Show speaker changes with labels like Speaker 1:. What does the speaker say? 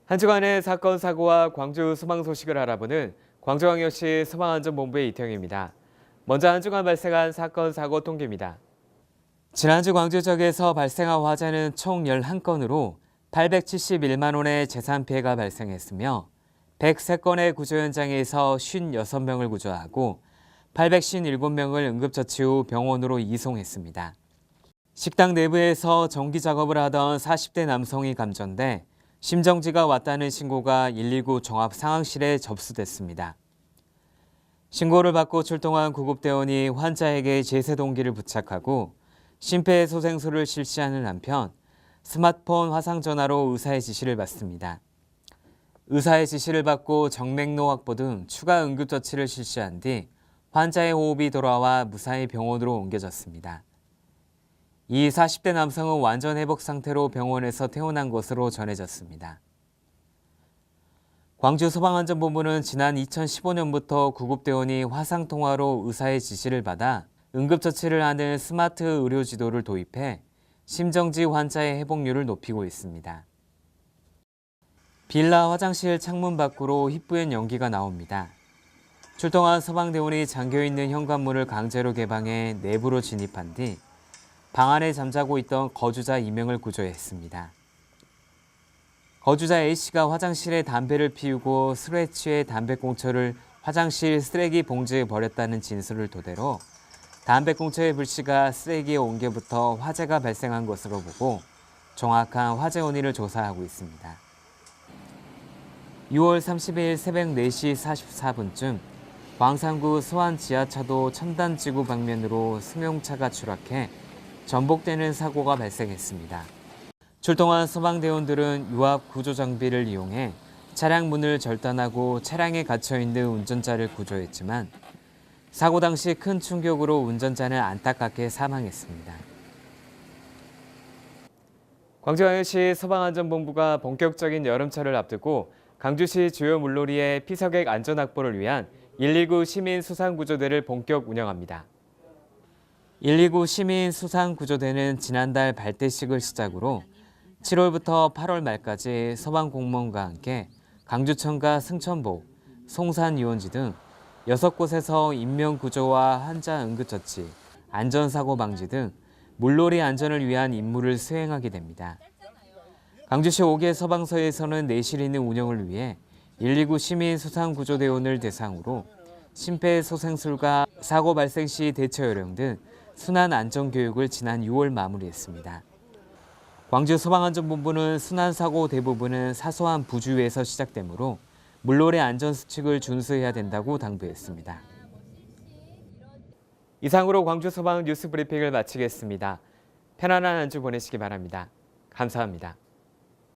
Speaker 1: 한 주간의 사건, 사고와 광주 소방 소식을 알아보는 광주광역시 소방안전본부의 이태영입니다. 먼저 한 주간 발생한 사건, 사고 통계입니다. 지난주 광주 지역에서 발생한 화재는 총 11건으로 871만 원의 재산 피해가 발생했으며 103건의 구조 현장에서 56명을 구조하고 857명을 응급처치 후 병원으로 이송했습니다. 식당 내부에서 전기 작업을 하던 40대 남성이 감전돼 심정지가 왔다는 신고가 119 종합상황실에 접수됐습니다. 신고를 받고 출동한 구급대원이 환자에게 제세동기를 부착하고 심폐소생술을 실시하는 한편 스마트폰 화상전화로 의사의 지시를 받습니다. 의사의 지시를 받고 정맥로 확보 등 추가 응급처치를 실시한 뒤 환자의 호흡이 돌아와 무사히 병원으로 옮겨졌습니다. 이 40대 남성은 완전 회복 상태로 병원에서 퇴원한 것으로 전해졌습니다. 광주소방안전본부는 지난 2015년부터 구급대원이 화상통화로 의사의 지시를 받아 응급처치를 하는 스마트 의료지도를 도입해 심정지 환자의 회복률을 높이고 있습니다. 빌라 화장실 창문 밖으로 희뿌연 연기가 나옵니다. 출동한 소방대원이 잠겨있는 현관문을 강제로 개방해 내부로 진입한 뒤 방 안에 잠자고 있던 거주자 2명을 구조했습니다. 거주자 A씨가 화장실에 담배를 피우고 술에 취해 담배꽁초를 화장실 쓰레기 봉지에 버렸다는 진술을 토대로 담배꽁초의 불씨가 쓰레기에 옮겨붙어 화재가 발생한 것으로 보고 정확한 화재 원인을 조사하고 있습니다. 6월 30일 새벽 4시 44분쯤 광산구 소안 지하차도 천단지구 방면으로 승용차가 추락해 전복되는 사고가 발생했습니다. 출동한 소방대원들은 유압 구조 장비를 이용해 차량 문을 절단하고 차량에 갇혀있는 운전자를 구조했지만 사고 당시 큰 충격으로 운전자는 안타깝게 사망했습니다. 광주광역시 소방안전본부가 본격적인 여름철을 앞두고 광주시 주요 물놀이의 피서객 안전 확보를 위한 119 시민 수상구조대를 본격 운영합니다. 119 시민 수상구조대는 지난달 발대식을 시작으로 7월부터 8월 말까지 소방공무원과 함께 광주천과 승천보, 송산 유원지 등 6곳에서 인명구조와 환자 응급처치, 안전사고 방지 등 물놀이 안전을 위한 임무를 수행하게 됩니다. 광주시 5개 소방서에서는 내실 있는 운영을 위해 119 시민 수상구조대원을 대상으로 심폐소생술과 사고 발생 시 대처 요령 등 순환 안전교육을 지난 6월 마무리했습니다. 광주소방안전본부는 순환사고 대부분은 사소한 부주의에서 시작되므로 물놀이 안전수칙을 준수해야 된다고 당부했습니다. 이상으로 광주소방 뉴스 브리핑을 마치겠습니다. 편안한 한 주 보내시기 바랍니다. 감사합니다.